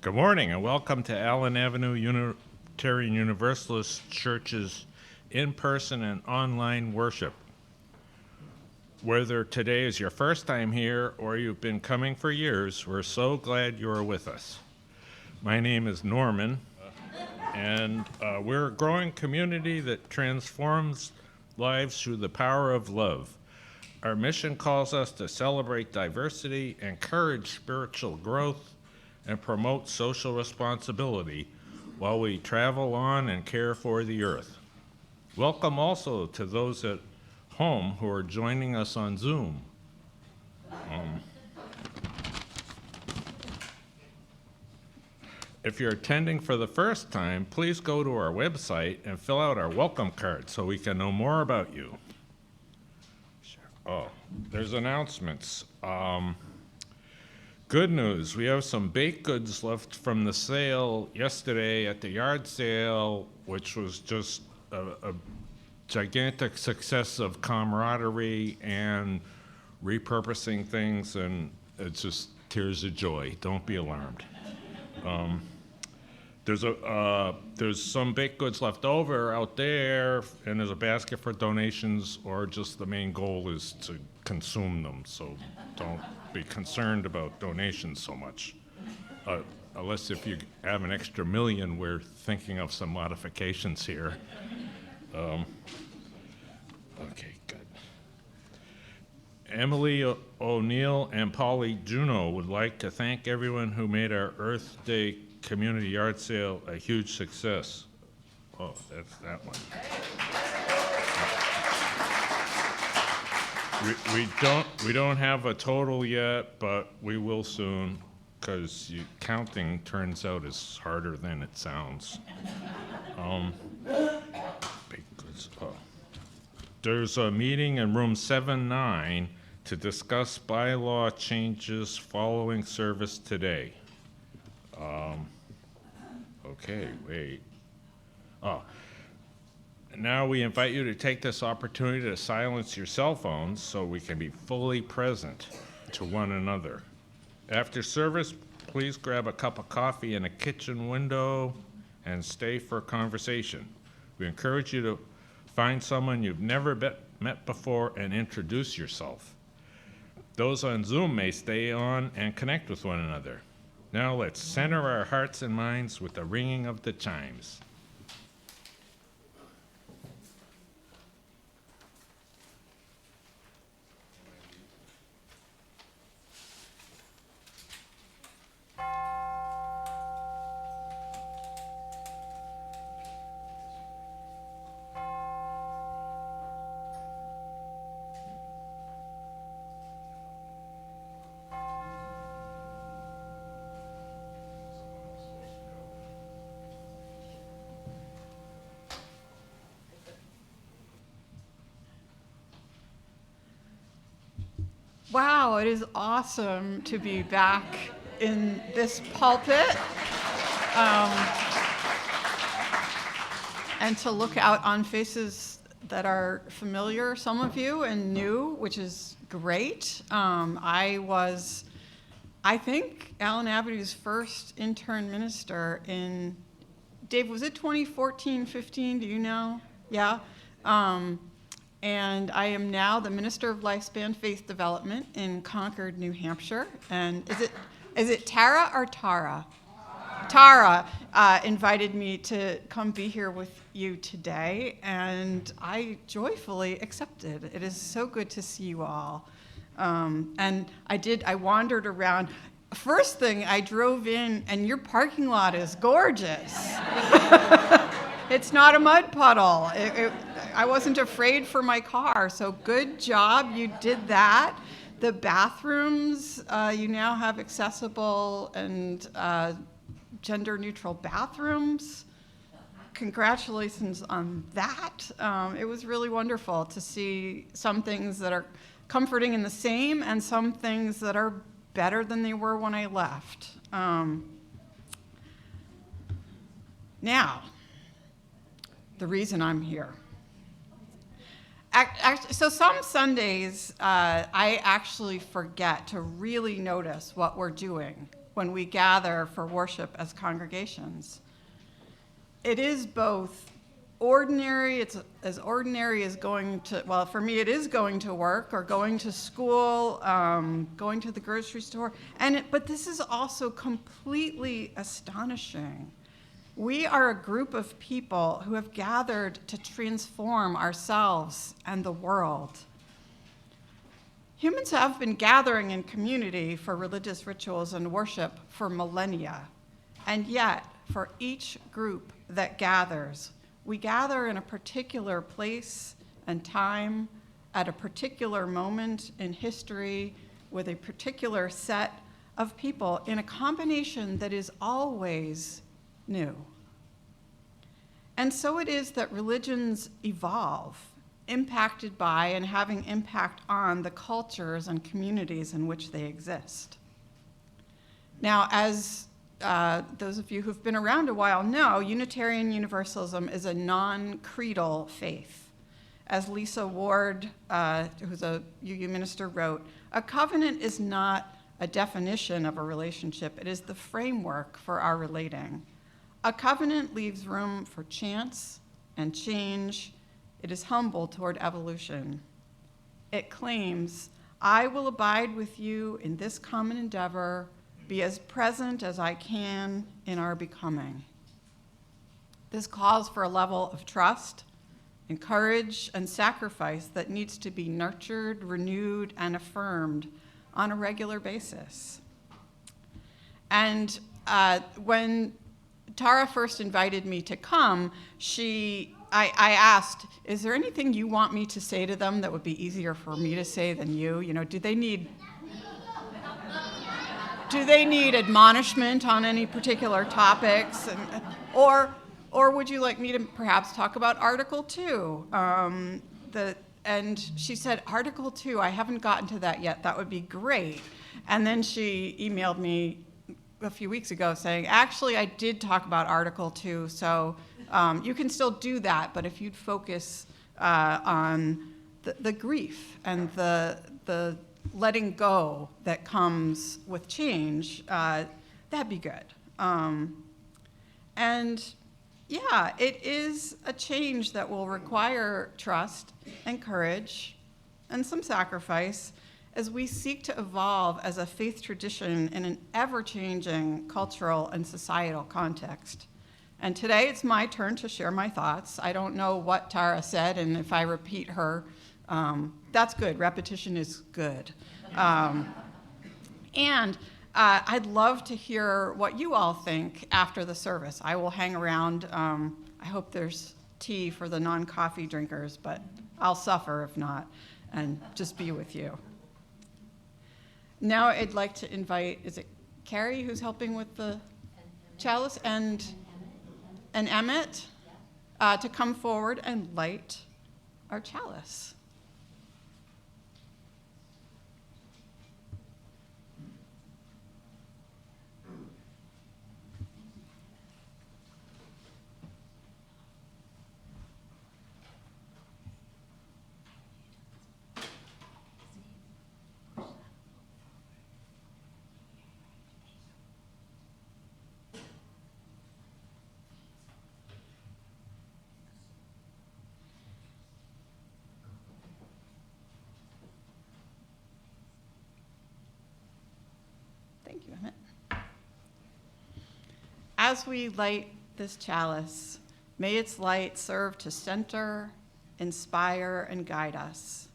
Good morning and welcome to Allen Avenue Unitarian Universalist Church's in-person and online worship. Whether today is your first time here or you've been coming for years, we're so glad you're with us. My name is Norman, and we're a growing community that transforms lives through the power of love. Our mission calls us to celebrate diversity, encourage spiritual growth, and promote social responsibility while we travel on and care for the earth. Welcome also to those at home who are joining us on Zoom. If you're attending for the first time, please go to our website and fill out our welcome card so we can know more about you. Oh, there's announcements. Good news, we have some baked goods left from the sale yesterday at the yard sale, which was just a gigantic success of camaraderie and repurposing things, and it's just tears of joy. Don't be alarmed. There's some baked goods left over out there, and there's a basket for donations, or just the main goal is to consume them, so don't be concerned about donations so much. Unless if you have an extra million, we're thinking of some modifications here. Okay, good. Emily O'Neill and Polly Juno would like to thank everyone who made our Earth Day community yard sale a huge success. Oh, that's that one. We don't have a total yet, but we will soon, because counting turns out is harder than it sounds. There's a meeting in room 7-9 to discuss bylaw changes following service today. Okay, wait. Now we invite you to take this opportunity to silence your cell phones so we can be fully present to one another. After service, please grab a cup of coffee in a kitchen window and stay for conversation. We encourage you to find someone you've never met before and introduce yourself. Those on Zoom may stay on and connect with one another. Now let's center our hearts and minds with the ringing of the chimes. Wow, it is awesome to be back in this pulpit and to look out on faces that are familiar, some of you, and new, which is great. I think, Allen Avenue's first intern minister in, Dave, was it 2014, 15? Do you know? Yeah. And I am now the Minister of Lifespan Faith Development in Concord, New Hampshire. And is it Tara or Tara? Tara invited me to come be here with you today, and I joyfully accepted. It is so good to see you all. And I wandered around. First thing, I drove in, and your parking lot is gorgeous. It's not a mud puddle. I wasn't afraid for my car, so good job, you did that. The bathrooms, you now have accessible and gender-neutral bathrooms. Congratulations on that. It was really wonderful to see some things that are comforting and the same, and some things that are better than they were when I left. Now, the reason I'm here. So some Sundays, I actually forget to really notice what we're doing when we gather for worship as congregations. It is both ordinary, it's as ordinary as going to, well, for me, it is going to work or going to school, going to the grocery store, but this is also completely astonishing. We are a group of people who have gathered to transform ourselves and the world. Humans have been gathering in community for religious rituals and worship for millennia, and yet, for each group that gathers, we gather in a particular place and time, at a particular moment in history, with a particular set of people, in a combination that is always new. And so it is that religions evolve, impacted by and having impact on the cultures and communities in which they exist. Now, as those of you who've been around a while know, Unitarian Universalism is a non-creedal faith. As Lisa Ward, who's a UU minister, wrote, a covenant is not a definition of a relationship, it is the framework for our relating. A covenant leaves room for chance and change. It is humble toward evolution. It claims, I will abide with you in this common endeavor, be as present as I can in our becoming. This calls for a level of trust, and courage, and sacrifice that needs to be nurtured, renewed, and affirmed on a regular basis. And when Tara first invited me to come, I asked, is there anything you want me to say to them that would be easier for me to say than you? You know, do they need admonishment on any particular topics? Or would you like me to perhaps talk about Article 2? And she said, Article 2, I haven't gotten to that yet. That would be great. And then she emailed me a few weeks ago saying, actually, I did talk about Article 2, so you can still do that, but if you'd focus on the grief and the letting go that comes with change, that'd be good. And yeah, it is a change that will require trust and courage and some sacrifice as we seek to evolve as a faith tradition in an ever-changing cultural and societal context. And today it's my turn to share my thoughts. I don't know what Tara said, and if I repeat her, that's good. Repetition is good. And I'd love to hear what you all think after the service. I will hang around. I hope there's tea for the non-coffee drinkers, but I'll suffer if not, and just be with you. Now I'd like to invite, is it Carrie who's helping with the chalice, and Emmett to come forward and light our chalice. Thank you, Emmett. As we light this chalice, may its light serve to center, inspire, and guide us.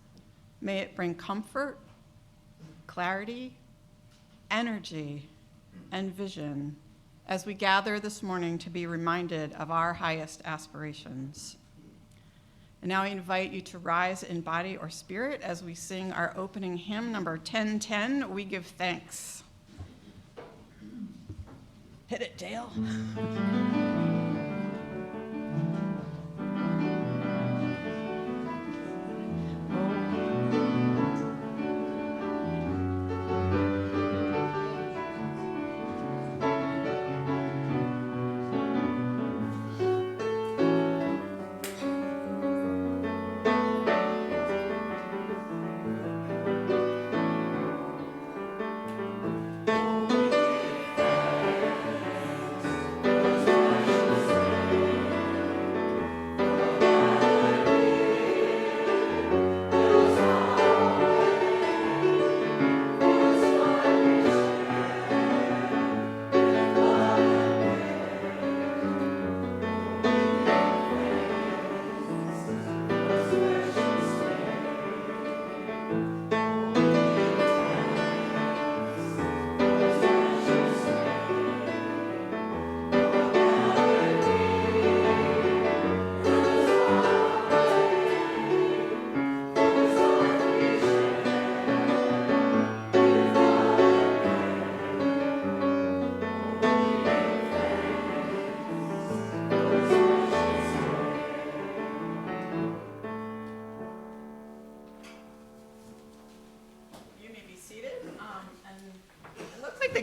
May it bring comfort, clarity, energy, and vision as we gather this morning to be reminded of our highest aspirations. And now I invite you to rise in body or spirit as we sing our opening hymn, number 1010, We Give Thanks. Hit it, Dale.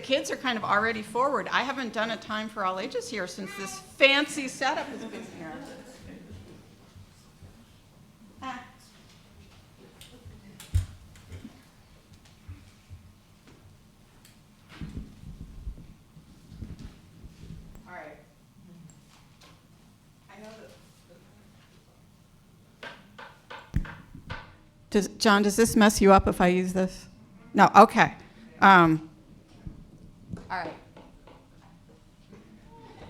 kids are kind of already forward. I haven't done a time for all ages here since this fancy setup has been here. Ah. All right. I know that. John, does this mess you up if I use this? No, okay. All right.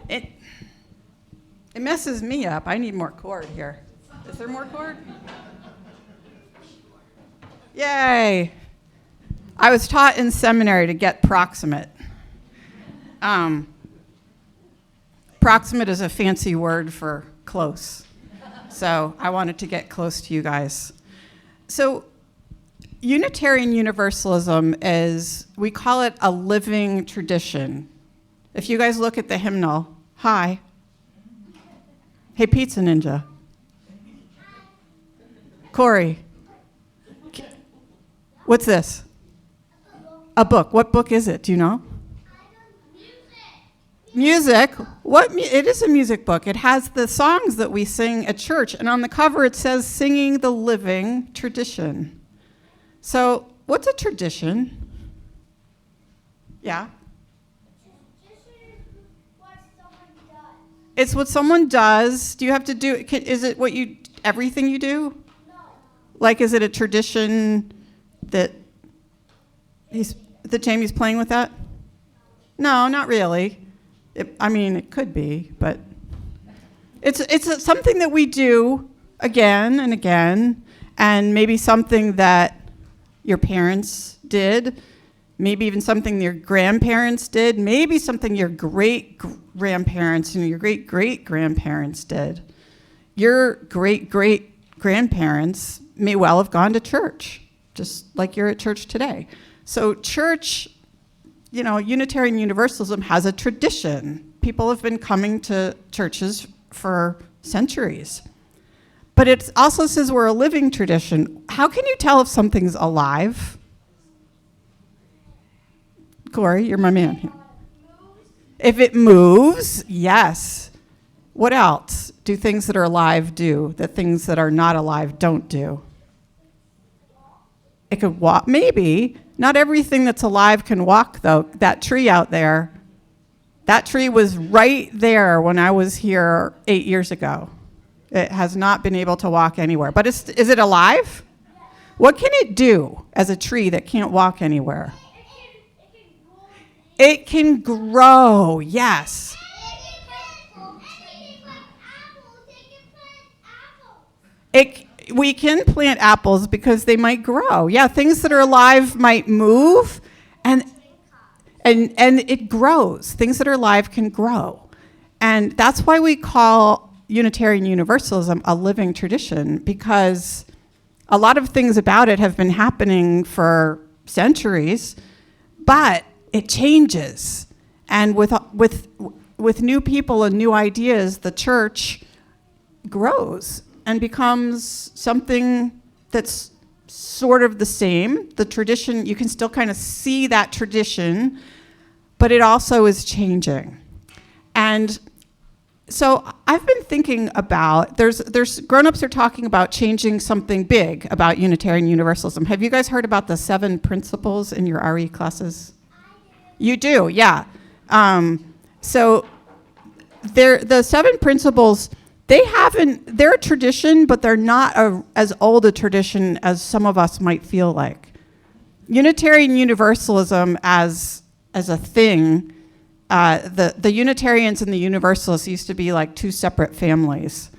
It messes me up. I need more cord here. Is there more cord? Yay. I was taught in seminary to get proximate. Proximate is a fancy word for close. So I wanted to get close to you guys. So Unitarian Universalism is, we call it a living tradition. If you guys look at the hymnal, hi. Hey, Pizza Ninja. Corey. What's this? A book. What book is it? Do you know? Music. It is a music book. It has the songs that we sing at church, and on the cover it says "Singing the Living Tradition." So, what's a tradition? Yeah. It's what someone does. Do you have to do? Is it everything you do? No. Like, is it a tradition that Jamie's playing with that? No, not really. It could be, but it's something that we do again and again, and maybe something that your parents did, maybe even something your grandparents did, maybe something your great-grandparents and your great-great-grandparents did. Your great-great-grandparents may well have gone to church, just like you're at church today. So church, Unitarian Universalism has a tradition. People have been coming to churches for centuries. But it also says we're a living tradition. How can you tell if something's alive? Corey, you're my man. If it moves, yes. What else do things that are alive do that things that are not alive don't do? It could walk, maybe. Not everything that's alive can walk, though. That tree out there, that tree was right there when I was here 8 years ago. It has not been able to walk anywhere. But is it alive? What can it do as a tree that can't walk anywhere? It can grow, yes. We can plant apples because they might grow. Yeah, things that are alive might move, and it grows. Things that are alive can grow. And that's why we call Unitarian Universalism a living tradition, because a lot of things about it have been happening for centuries, but it changes. And with new people and new ideas, the church grows and becomes something that's sort of the same. The tradition, you can still kind of see that tradition, but it also is changing. And so I've been thinking about, there's grown-ups are talking about changing something big about Unitarian Universalism. Have you guys heard about the 7 principles in your RE classes? You do, yeah. So the 7 principles, they're a tradition, but they're not as old a tradition as some of us might feel like. Unitarian Universalism as a thing, the Unitarians and the Universalists used to be like 2 separate families,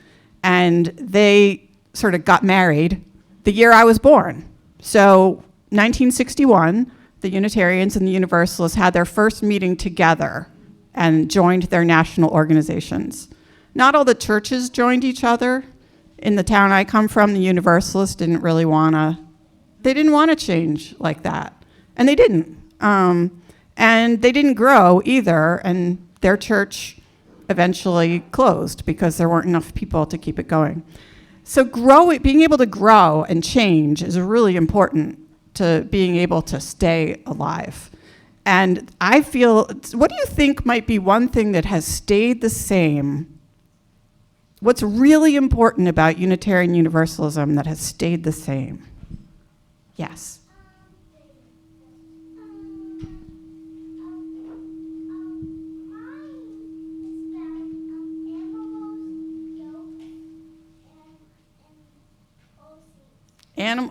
and they sort of got married the year I was born. So 1961, the Unitarians and the Universalists had their first meeting together and joined their national organizations. Not all the churches joined each other. In the town I come from, the Universalists didn't really they didn't want to change like that. And they didn't. And they didn't grow either, and their church eventually closed because there weren't enough people to keep it going. So being able to grow and change is really important to being able to stay alive. And I feel, what do you think might be one thing that has stayed the same? What's really important about Unitarian Universalism that has stayed the same? Yes.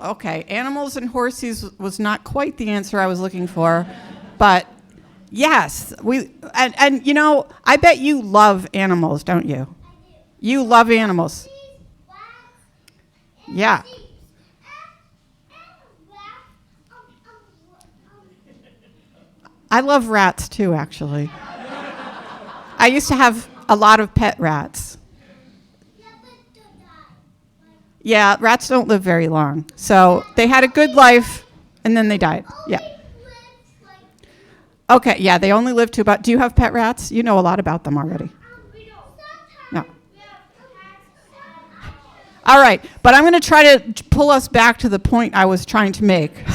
Okay, animals and horses was not quite the answer I was looking for, but yes, and you know, I bet you love animals, don't you? You love animals. Yeah. I love rats too, actually. I used to have a lot of pet rats. Yeah, rats don't live very long. So they had a good life, and then they died. Yeah. Okay, yeah, they only live to about. Do you have pet rats? You know a lot about them already. No. All right, but I'm going to try to pull us back to the point I was trying to make.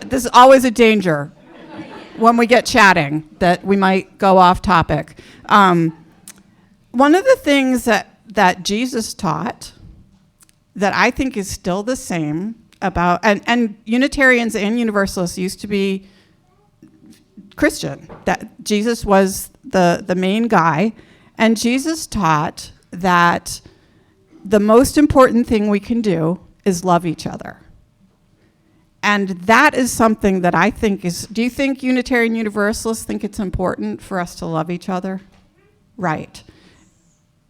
This is always a danger when we get chatting that we might go off topic. One of the things that Jesus taught that I think is still the same about, and Unitarians and Universalists used to be Christian, that Jesus was the main guy, and Jesus taught that the most important thing we can do is love each other. And that is something that I think is, do you think Unitarian Universalists think it's important for us to love each other? Right.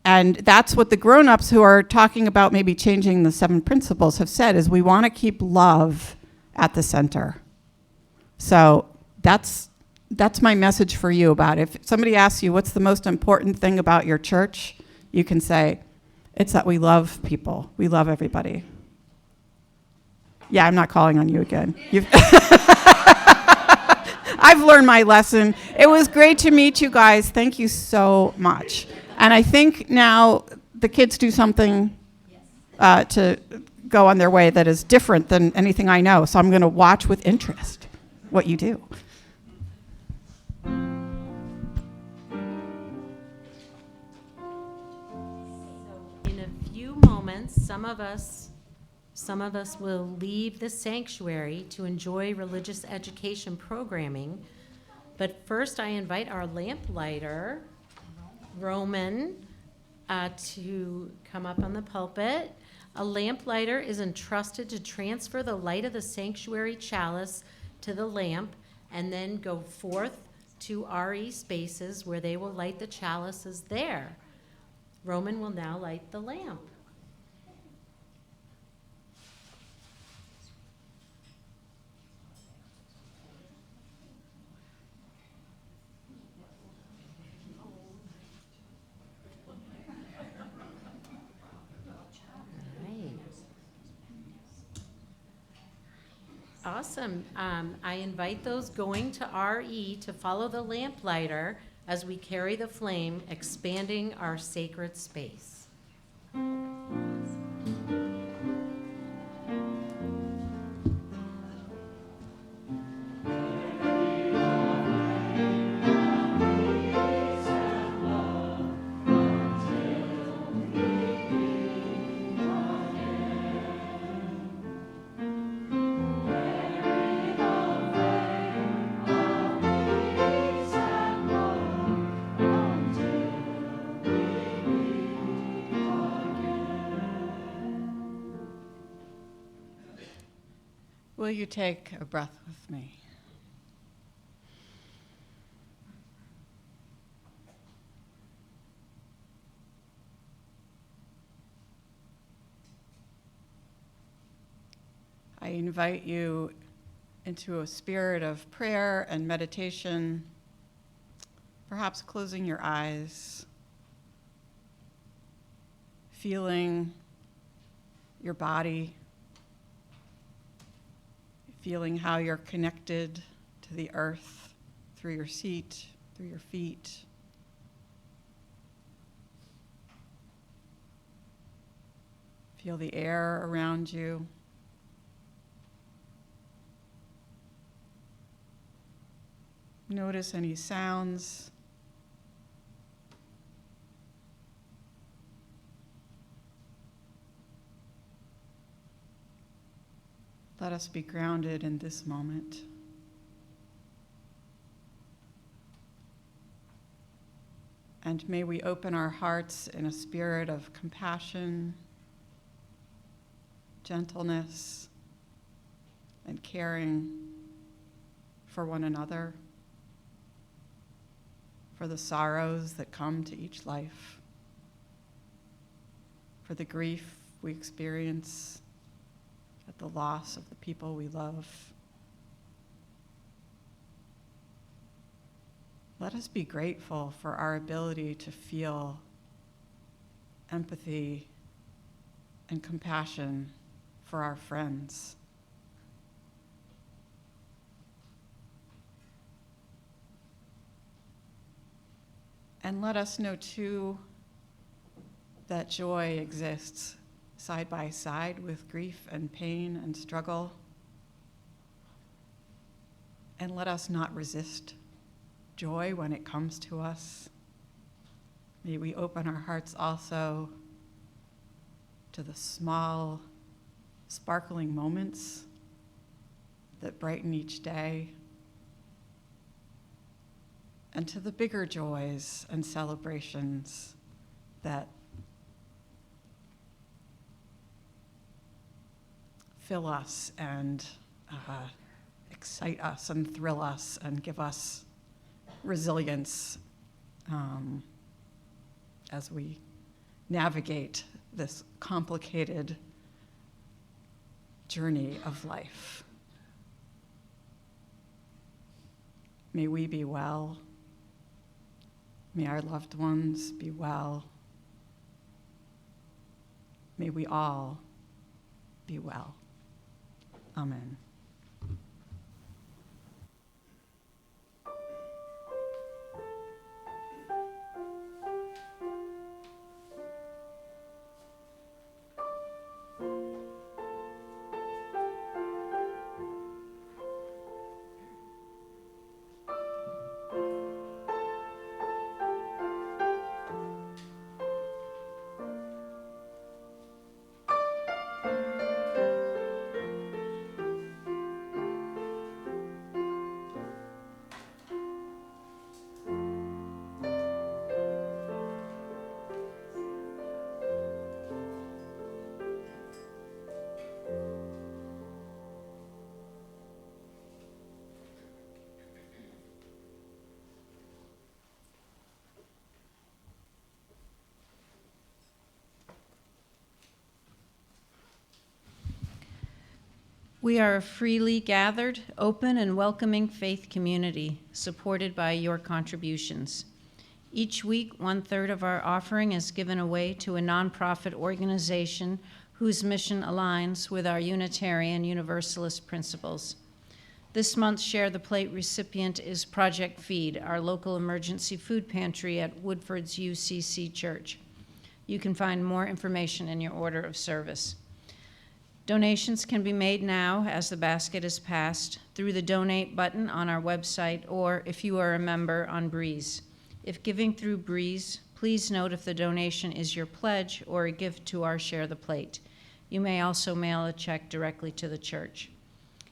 And that's what the grown-ups who are talking about maybe changing the 7 principles have said, is we want to keep love at the center. So that's my message for you about it. If somebody asks you what's the most important thing about your church, you can say, it's that we love people. We love everybody. Yeah, I'm not calling on you again. I've learned my lesson. It was great to meet you guys. Thank you so much. And I think now the kids do something to go on their way that is different than anything I know. So I'm going to watch with interest what you do. In a few moments, some of us will leave the sanctuary to enjoy religious education programming. But first, I invite our lamplighter, Roman, to come up on the pulpit. A lamplighter is entrusted to transfer the light of the sanctuary chalice to the lamp and then go forth to RE spaces where they will light the chalices there. Roman will now light the lamp. Awesome. I invite those going to RE to follow the lamplighter as we carry the flame, expanding our sacred space. Will you take a breath with me? I invite you into a spirit of prayer and meditation, perhaps closing your eyes, feeling your body, feeling how you're connected to the earth through your seat, through your feet. Feel the air around you. Notice any sounds. Let us be grounded in this moment. And may we open our hearts in a spirit of compassion, gentleness, and caring for one another, for the sorrows that come to each life, for the grief we experience at the loss of the people we love. Let us be grateful for our ability to feel empathy and compassion for our friends. And let us know, too, that joy exists side by side with grief and pain and struggle. And let us not resist joy when it comes to us. May we open our hearts also to the small, sparkling moments that brighten each day, and to the bigger joys and celebrations that fill us and excite us and thrill us and give us resilience as we navigate this complicated journey of life. May we be well. May our loved ones be well. May we all be well. Amen. We are a freely gathered, open, and welcoming faith community supported by your contributions. Each week, 1/3 of our offering is given away to a nonprofit organization whose mission aligns with our Unitarian Universalist principles. This month's Share the Plate recipient is Project Feed, our local emergency food pantry at Woodford's UCC Church. You can find more information in your order of service. Donations can be made now as the basket is passed through the donate button on our website, or if you are a member, on Breeze. If giving through Breeze, please note if the donation is your pledge or a gift to our Share the Plate. You may also mail a check directly to the church.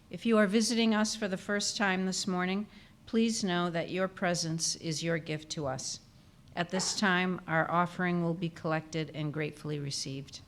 If you are visiting us for the first time this morning, please know that your presence is your gift to us. At this time, our offering will be collected and gratefully received.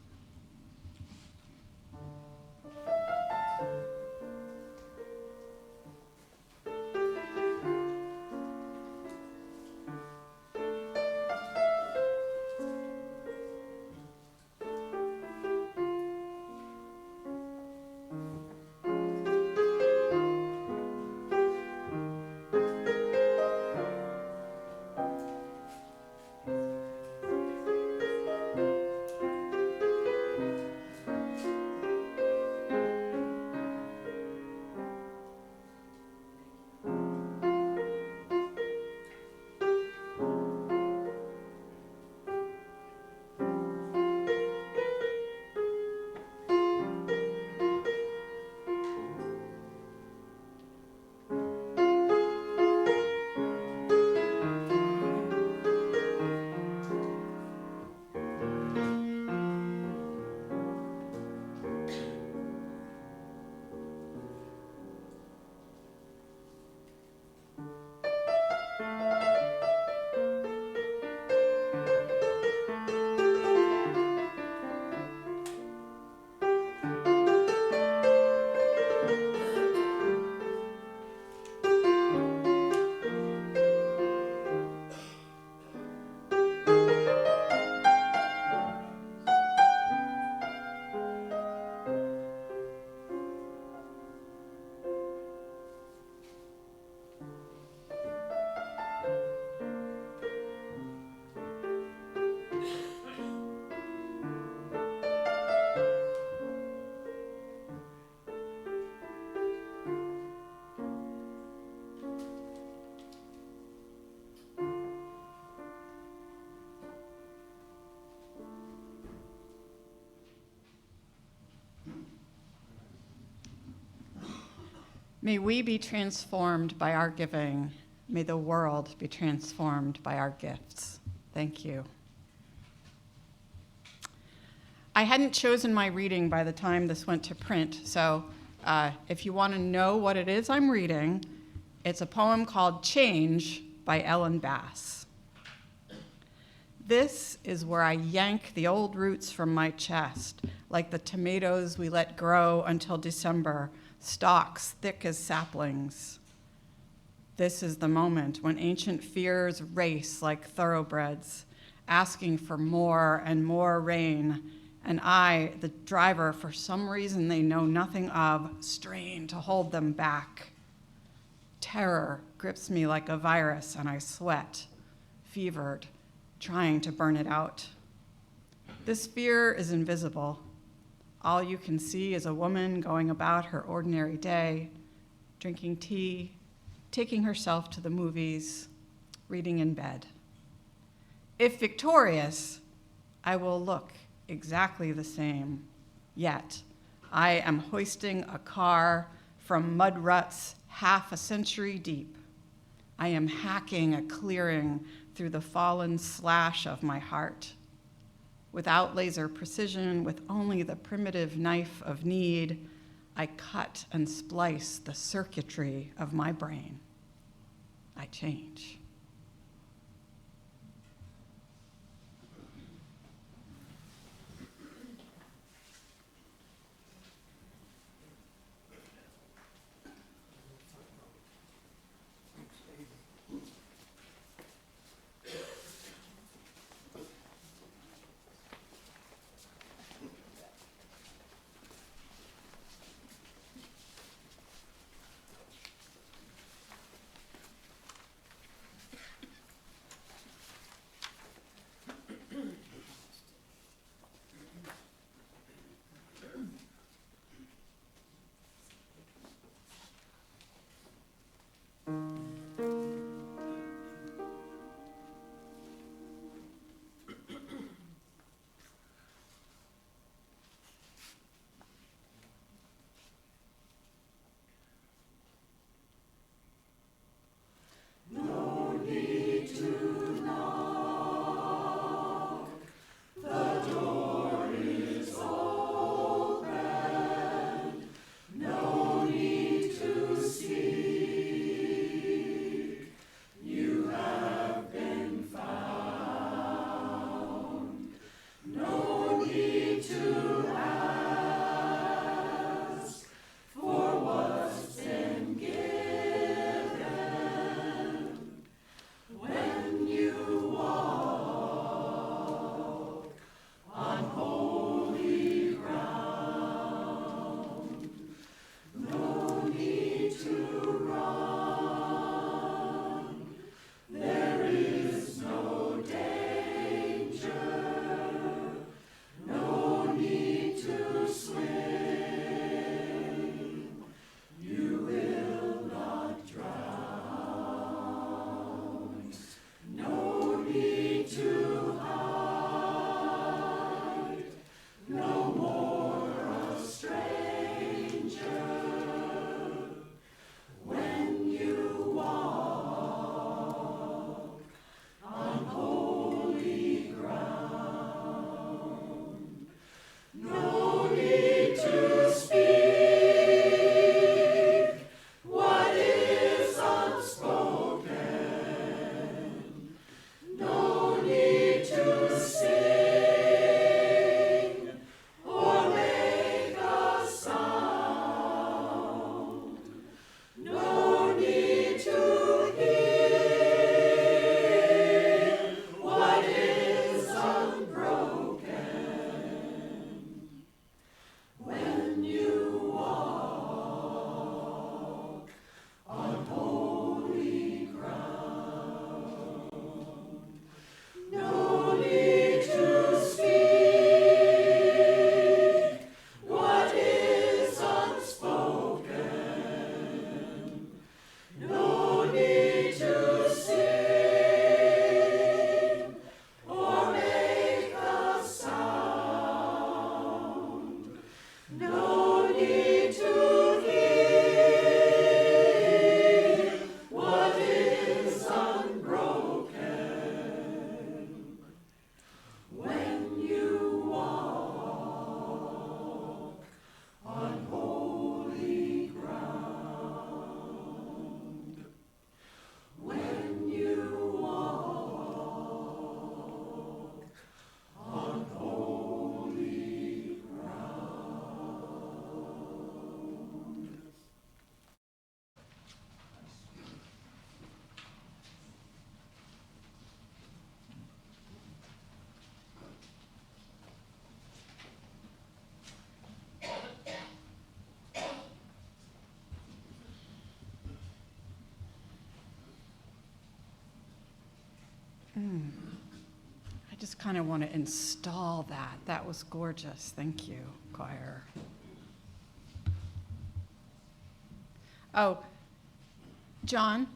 May we be transformed by our giving. May the world be transformed by our gifts. Thank you. I hadn't chosen my reading by the time this went to print, so if you want to know what it is I'm reading, it's a poem called Change by Ellen Bass. This is where I yank the old roots from my chest, like the tomatoes we let grow until December, stalks thick as saplings. This is the moment when ancient fears race like thoroughbreds, asking for more and more rain, and I, the driver, for some reason they know nothing of, strain to hold them back. Terror grips me like a virus, and I sweat, fevered, trying to burn it out. This fear is invisible. All you can see is a woman going about her ordinary day, drinking tea, taking herself to the movies, reading in bed. If victorious, I will look exactly the same. Yet, I am hoisting a car from mud ruts half a century deep. I am hacking a clearing through the fallen slash of my heart. Without laser precision, with only the primitive knife of need, I cut and splice the circuitry of my brain. I change. When I just kind of want to install that. That was gorgeous. Thank you, choir. Oh, John,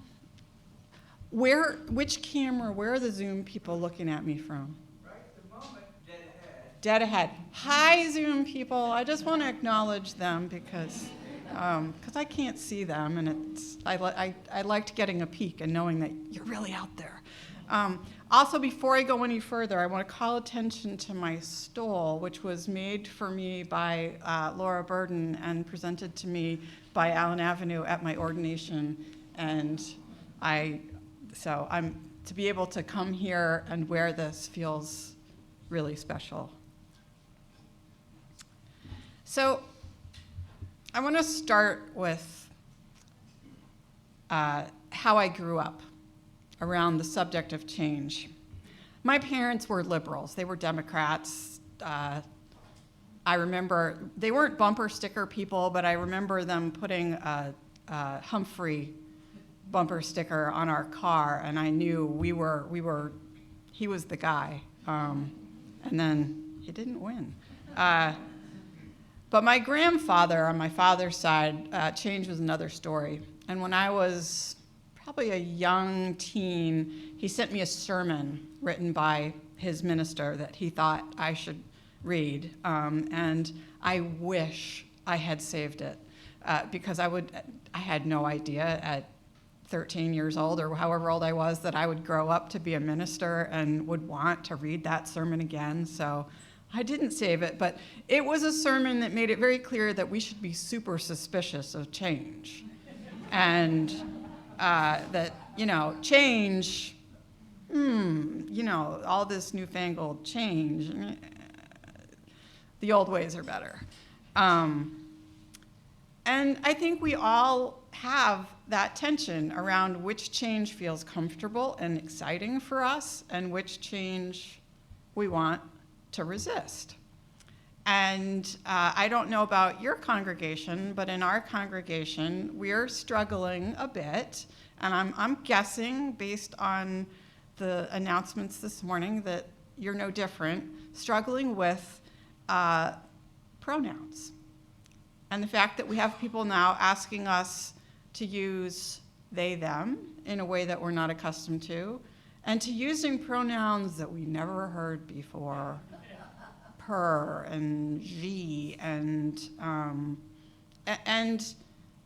which camera, where are the Zoom people looking at me from? Right at the moment, dead ahead. Dead ahead. Hi, Zoom people. I just want to acknowledge them because I can't see them, and I liked getting a peek and knowing that you're really out there. Also, before I go any further, I want to call attention to my stole, which was made for me by Laura Burden and presented to me by Allen Avenue at my ordination, and I'm to be able to come here and wear this feels really special. So I want to start with how I grew up around the subject of change. My parents were liberals. They were Democrats. I remember, they weren't bumper sticker people, but I remember them putting a Humphrey bumper sticker on our car, and I knew he was the guy. And then he didn't win. But my grandfather, on my father's side, change was another story. And when I was probably a young teen, he sent me a sermon written by his minister that he thought I should read. And I wish I had saved it because I had no idea at 13 years old or however old I was that I would grow up to be a minister and would want to read that sermon again. So I didn't save it, but it was a sermon that made it very clear that we should be super suspicious of change. And that, change, all this newfangled change, the old ways are better. And I think we all have that tension around which change feels comfortable and exciting for us and which change we want to resist. And I don't know about your congregation, but in our congregation, we're struggling a bit. And I'm guessing, based on the announcements this morning, that you're no different, struggling with pronouns. And the fact that we have people now asking us to use they, them in a way that we're not accustomed to, and to using pronouns that we never heard before, her and she, and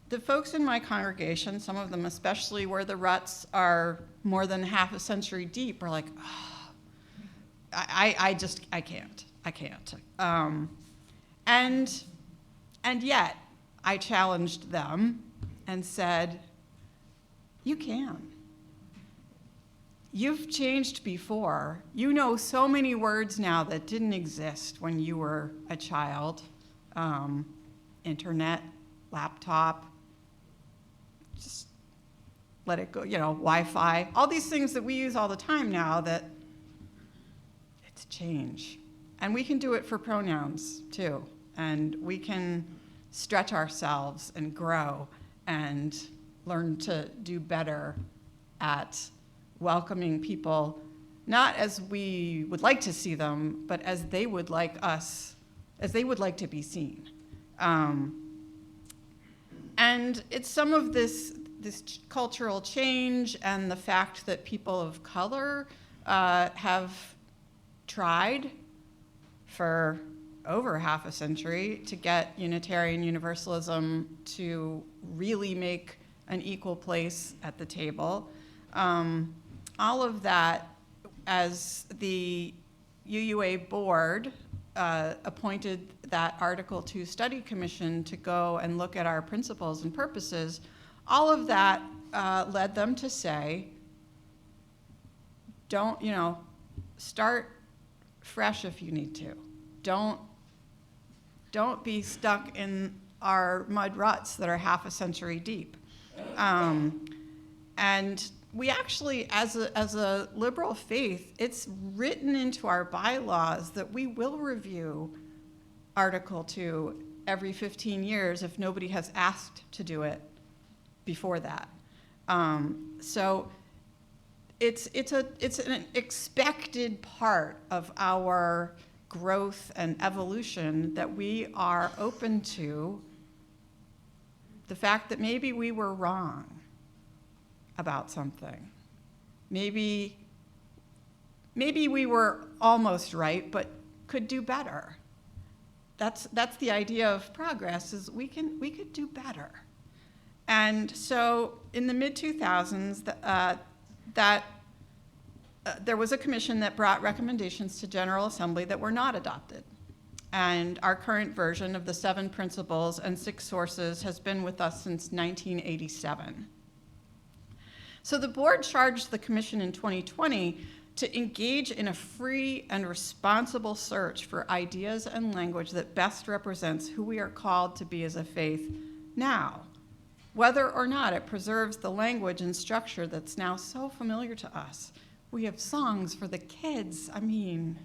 the folks in my congregation, some of them especially where the ruts are more than half a century deep, are like, oh, I can't. And yet, I challenged them and said, you can. You've changed before. You know so many words now that didn't exist when you were a child. Internet, laptop, just let it go, Wi-Fi, all these things that we use all the time now that it's change. And we can do it for pronouns too. And we can stretch ourselves and grow and learn to do better at welcoming people, not as we would like to see them, but as they would like us, as they would like to be seen. And it's some of this cultural change and the fact that people of color have tried for over half a century to get Unitarian Universalism to really make an equal place at the table. All of that, as the UUA board appointed that Article 2 study commission to go and look at our principles and purposes, all of that led them to say, don't, start fresh if you need to. Don't be stuck in our mud ruts that are half a century deep. And we actually, as a liberal faith, it's written into our bylaws that we will review Article 2 every 15 years if nobody has asked to do it before that. So it's an expected part of our growth and evolution that we are open to the fact that maybe we were wrong about something. Maybe we were almost right, but could do better. That's the idea of progress, is we could do better. And so in the mid-2000s, there was a commission that brought recommendations to General Assembly that were not adopted. And our current version of the 7 principles and 6 sources has been with us since 1987. So the board charged the commission in 2020 to engage in a free and responsible search for ideas and language that best represents who we are called to be as a faith now, whether or not it preserves the language and structure that's now so familiar to us. We have songs for the kids. I mean,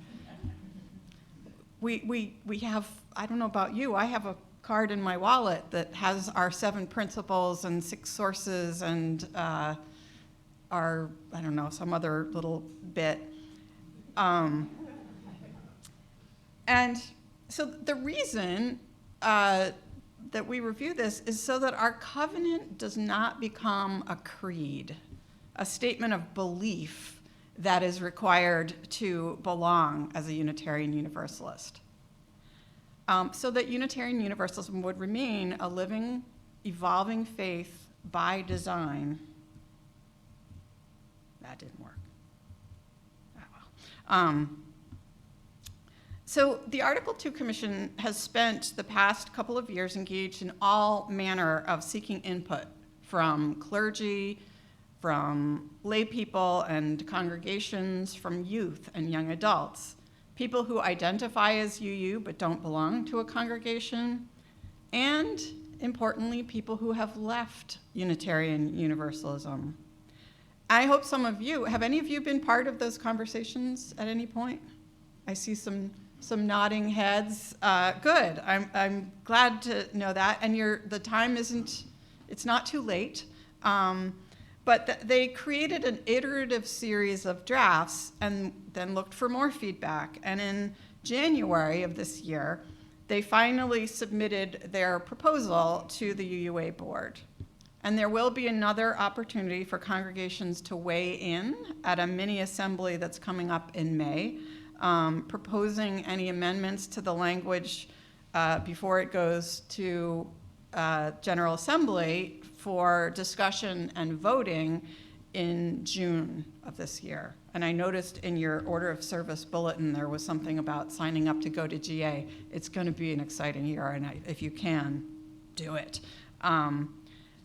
we have, I don't know about you, I have a card in my wallet that has our 7 principles and 6 sources and our, I don't know, some other little bit. And so the reason that we review this is so that our covenant does not become a creed, a statement of belief that is required to belong as a Unitarian Universalist. So that Unitarian Universalism would remain a living, evolving faith by design. That didn't work. Oh, well. So the Article 2 Commission has spent the past couple of years engaged in all manner of seeking input from clergy, from lay people and congregations, from youth and young adults, people who identify as UU but don't belong to a congregation, and importantly, people who have left Unitarian Universalism. I hope some of you, have any of you been part of those conversations at any point? I see some nodding heads. Good, I'm glad to know that. And the time isn't, it's not too late. But they created an iterative series of drafts and then looked for more feedback. And in January of this year, they finally submitted their proposal to the UUA board. And there will be another opportunity for congregations to weigh in at a mini assembly that's coming up in May, proposing any amendments to the language before it goes to General Assembly for discussion and voting in June of this year. And I noticed in your order of service bulletin there was something about signing up to go to GA. It's going to be an exciting year, and if you can, do it.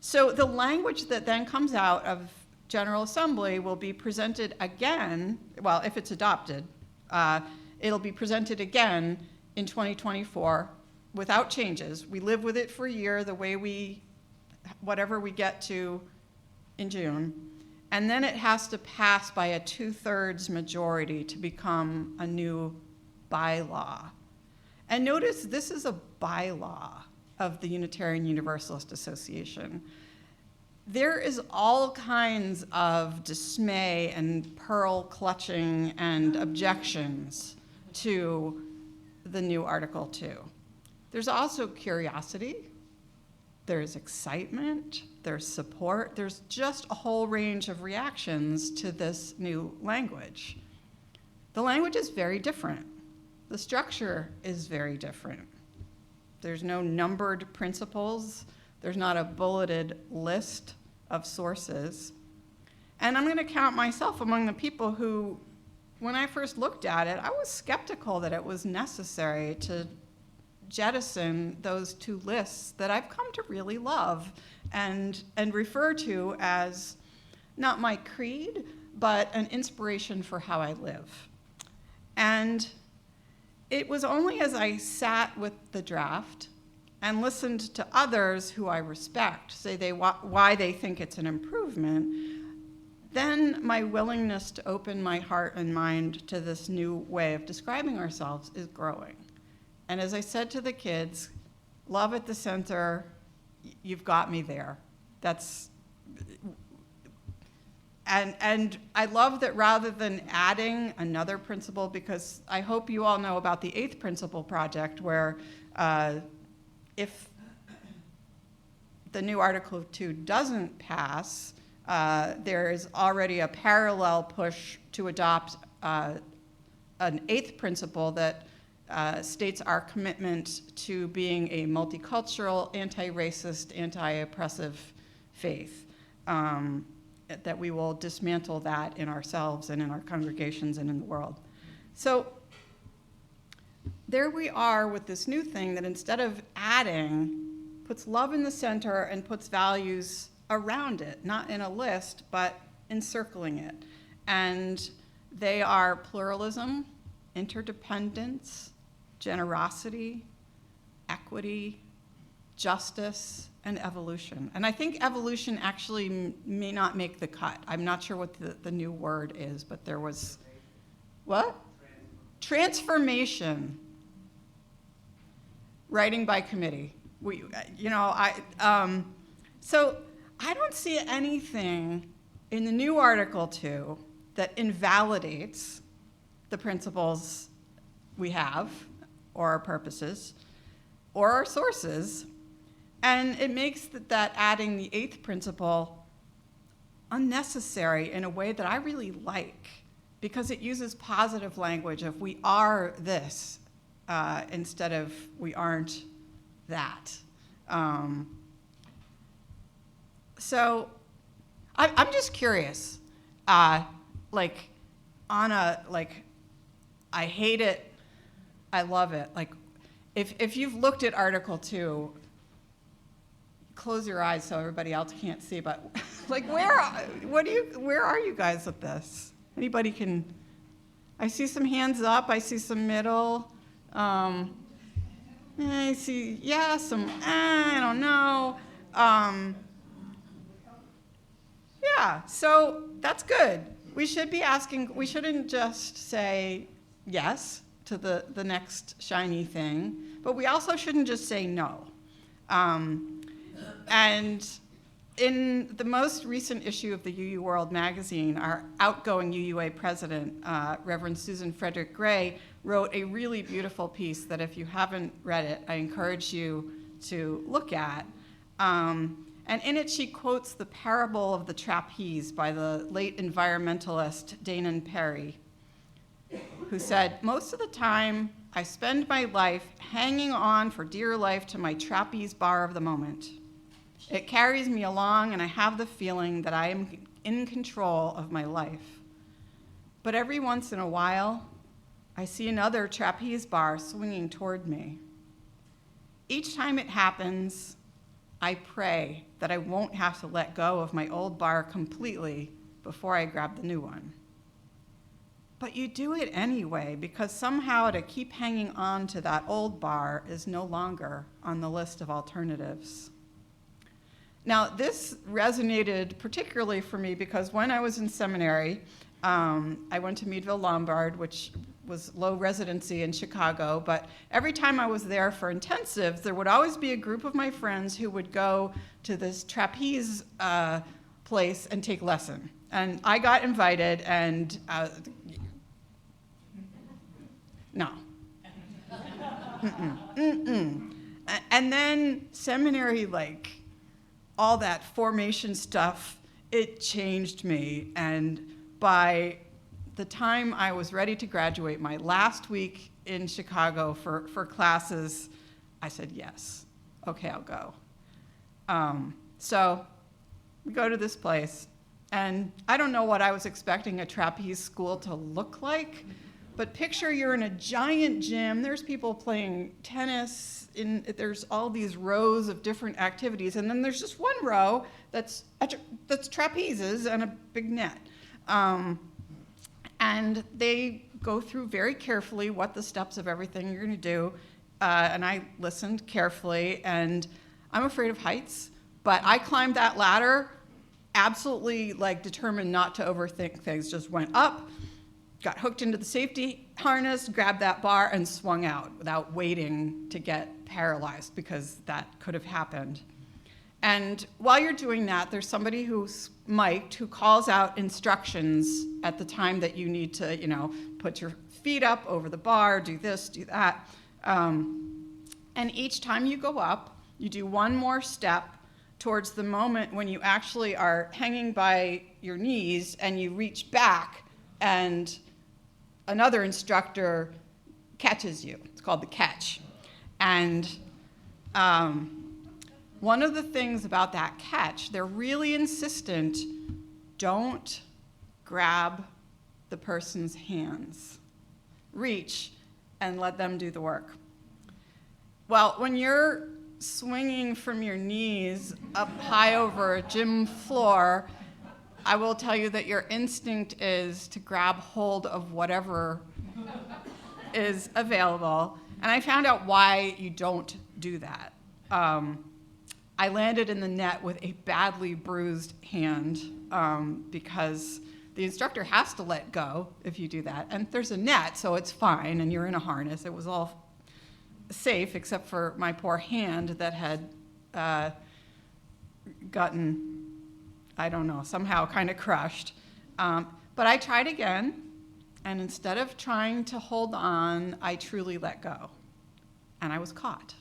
So the language that then comes out of General Assembly will be presented again, well, if it's adopted, it'll be presented again in 2024 without changes. We live with it for a year the way whatever we get to in June. And then it has to pass by a 2/3 majority to become a new bylaw. And notice this is a bylaw of the Unitarian Universalist Association. There is all kinds of dismay and pearl clutching and objections to the new Article 2. There's also curiosity, there's excitement, there's support, there's just a whole range of reactions to this new language. The language is very different. The structure is very different. There's no numbered principles. There's not a bulleted list of sources. And I'm going to count myself among the people who, when I first looked at it, I was skeptical that it was necessary to jettison those 2 lists that I've come to really love and refer to as not my creed, but an inspiration for how I live. And it was only as I sat with the draft and listened to others who I respect say why they think it's an improvement, then my willingness to open my heart and mind to this new way of describing ourselves is growing. And as I said to the kids, love at the center, you've got me there. That's, And I love that rather than adding another principle, because I hope you all know about the 8th principle project, where if the new Article 2 doesn't pass, there is already a parallel push to adopt an 8th principle that states our commitment to being a multicultural, anti-racist, anti-oppressive faith. That we will dismantle that in ourselves and in our congregations and in the world. So there we are with this new thing that instead of adding, puts love in the center and puts values around it, not in a list, but encircling it. And they are pluralism, interdependence, generosity, equity, justice, and evolution. And I think evolution actually may not make the cut. I'm not sure what the new word is, but there was, what? Transformation. Writing by committee. So I don't see anything in the new Article 2 that invalidates the principles we have, or our purposes, or our sources. And it makes that adding the 8th principle unnecessary in a way that I really like, because it uses positive language of we are this instead of we aren't that. So I'm just curious, I hate it, I love it. Like, if you've looked at Article 2, close your eyes so everybody else can't see, but like, where are you guys with this? Anybody can, I see some hands up, I see some middle, I see, yeah, some, I don't know. Yeah, so that's good. We should be asking, we shouldn't just say yes to the next shiny thing, but we also shouldn't just say no. And in the most recent issue of the UU World magazine, our outgoing UUA president, Reverend Susan Frederick Gray, wrote a really beautiful piece that if you haven't read it, I encourage you to look at. And in it, she quotes the parable of the trapeze by the late environmentalist Danon Perry, who said, "Most of the time, I spend my life hanging on for dear life to my trapeze bar of the moment. It carries me along, and I have the feeling that I am in control of my life. But every once in a while, I see another trapeze bar swinging toward me. Each time it happens, I pray that I won't have to let go of my old bar completely before I grab the new one. But you do it anyway, because somehow to keep hanging on to that old bar is no longer on the list of alternatives." Now, this resonated particularly for me because when I was in seminary, I went to Meadville Lombard, which was low residency in Chicago, but every time I was there for intensives, there would always be a group of my friends who would go to this trapeze place and take lesson. And I got invited, and no. And then seminary, like, all that formation stuff, it changed me. And by the time I was ready to graduate, my last week in Chicago for classes, I said, yes, okay, I'll go. So we go to this place, and I don't know what I was expecting a trapeze school to look like, but picture you're in a giant gym, there's people playing tennis, there's all these rows of different activities, and then there's just one row that's trapezes and a big net. And they go through very carefully what the steps of everything you're gonna do, and I listened carefully, and I'm afraid of heights, but I climbed that ladder, absolutely like determined not to overthink things, just went up, got hooked into the safety harness, grabbed that bar, and swung out without waiting to get paralyzed, because that could have happened. And while you're doing that, there's somebody who's mic'd who calls out instructions at the time that you need to, put your feet up over the bar, do this, do that. And each time you go up, you do one more step towards the moment when you actually are hanging by your knees and you reach back and another instructor catches you. It's called the catch. And one of the things about that catch, they're really insistent, don't grab the person's hands. Reach and let them do the work. Well, when you're swinging from your knees up high over a gym floor, I will tell you that your instinct is to grab hold of whatever is available. And I found out why you don't do that. I landed in the net with a badly bruised hand because the instructor has to let go if you do that. And there's a net, so it's fine, and you're in a harness. It was all safe except for my poor hand that had gotten, I don't know, somehow kind of crushed. But I tried again, and instead of trying to hold on, I truly let go. And I was caught.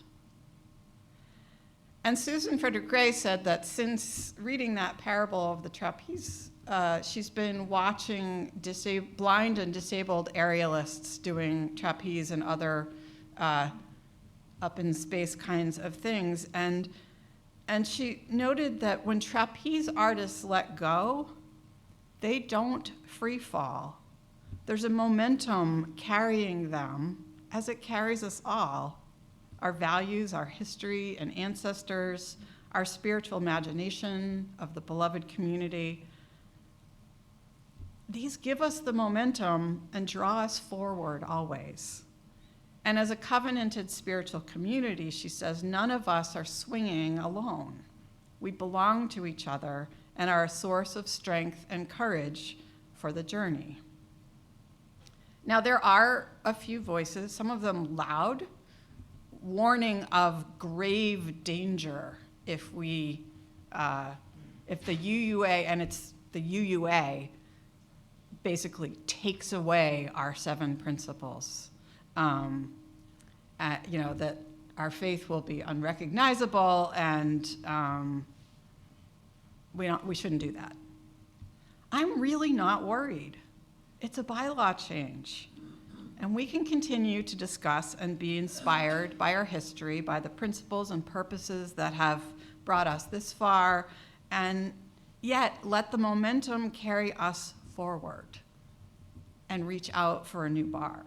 And Susan Frederick Gray said that since reading that parable of the trapeze, she's been watching blind and disabled aerialists doing trapeze and other up in space kinds of things. And she noted that when trapeze artists let go, they don't free fall. There's a momentum carrying them as it carries us all. Our values, our history and ancestors, our spiritual imagination of the beloved community. These give us the momentum and draw us forward always. And as a covenanted spiritual community, she says, none of us are swinging alone. We belong to each other and are a source of strength and courage for the journey. Now, there are a few voices, some of them loud, warning of grave danger if the UUA, and it's the UUA, basically takes away our 7 principles. That our faith will be unrecognizable, and we shouldn't do that. I'm really not worried. It's a bylaw change. And we can continue to discuss and be inspired by our history, by the principles and purposes that have brought us this far, and yet let the momentum carry us forward and reach out for a new bar.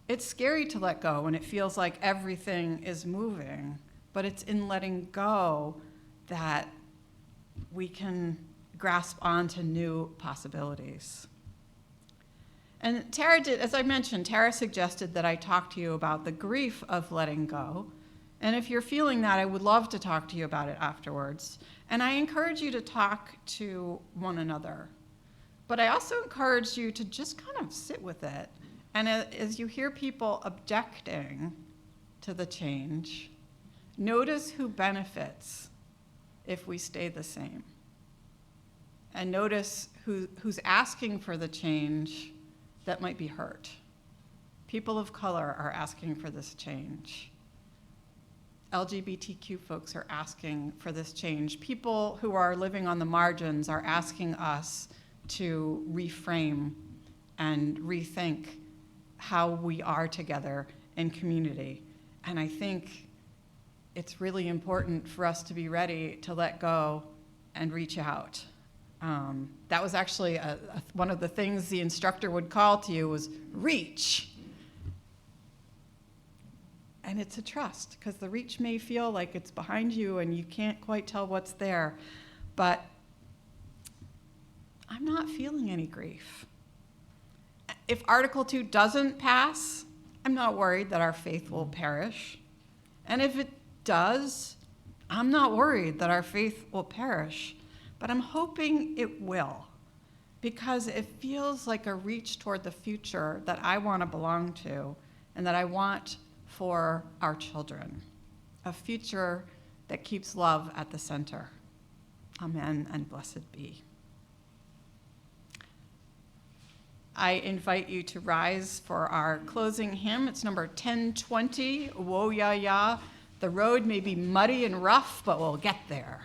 It's scary to let go when it feels like everything is moving, but it's in letting go that we can grasp onto new possibilities. And Tara did, as I mentioned, Tara suggested that I talk to you about the grief of letting go. And if you're feeling that, I would love to talk to you about it afterwards. And I encourage you to talk to one another. But I also encourage you to just kind of sit with it. And as you hear people objecting to the change, notice who benefits if we stay the same. And notice who's asking for the change that might be hurt. People of color are asking for this change. LGBTQ folks are asking for this change. People who are living on the margins are asking us to reframe and rethink how we are together in community. And I think it's really important for us to be ready to let go and reach out. That was actually one of the things the instructor would call to you was reach. And it's a trust, because the reach may feel like it's behind you and you can't quite tell what's there. But I'm not feeling any grief. If Article 2 doesn't pass, I'm not worried that our faith will perish. And if it does, I'm not worried that our faith will perish. But I'm hoping it will, because it feels like a reach toward the future that I want to belong to and that I want for our children. A future that keeps love at the center. Amen and blessed be. I invite you to rise for our closing hymn. It's number 1020, Woe Ya Ya. The road may be muddy and rough, but we'll get there.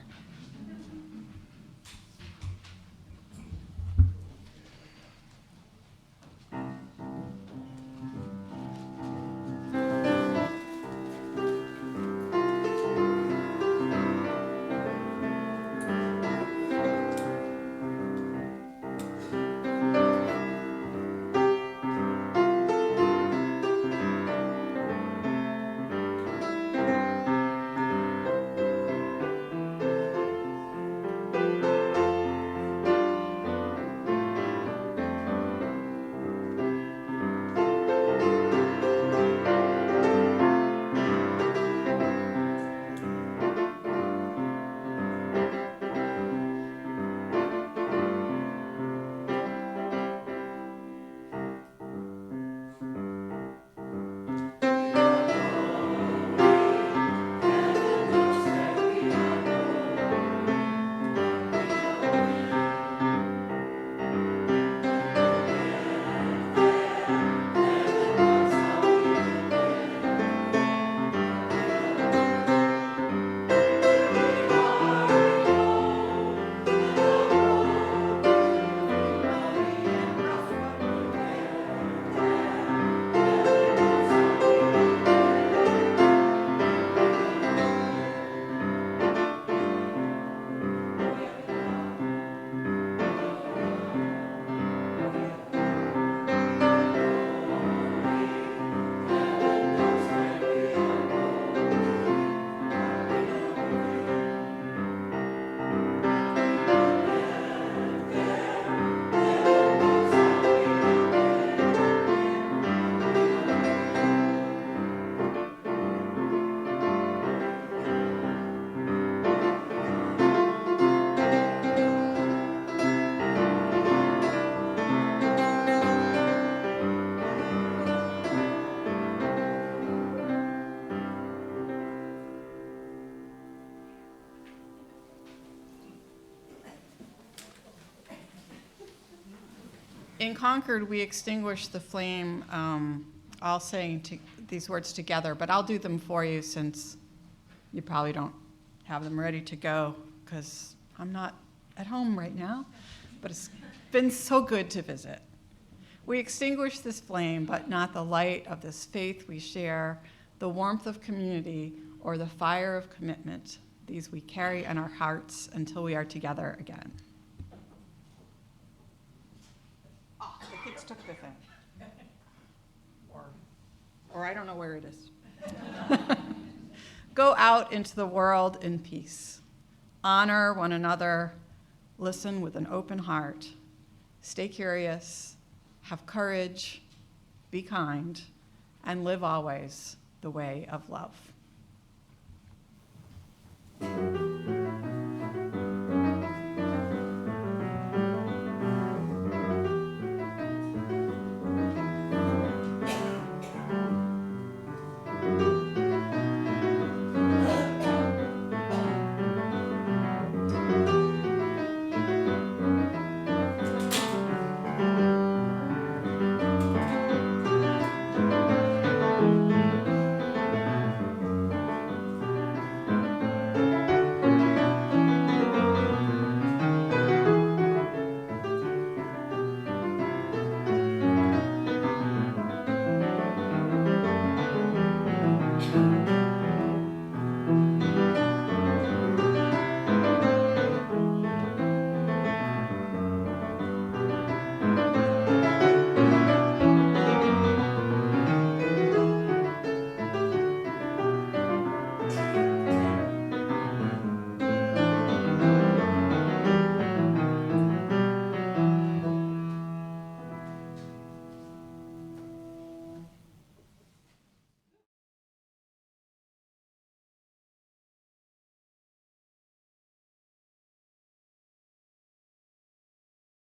In Concord, we extinguish the flame, all saying these words together, but I'll do them for you since you probably don't have them ready to go because I'm not at home right now, but it's been so good to visit. We extinguish this flame, but not the light of this faith we share, the warmth of community, or the fire of commitment. These we carry in our hearts until we are together again. The kids took the thing. Or I don't know where it is. Go out into the world in peace. Honor one another. Listen with an open heart. Stay curious. Have courage. Be kind. And live always the way of love.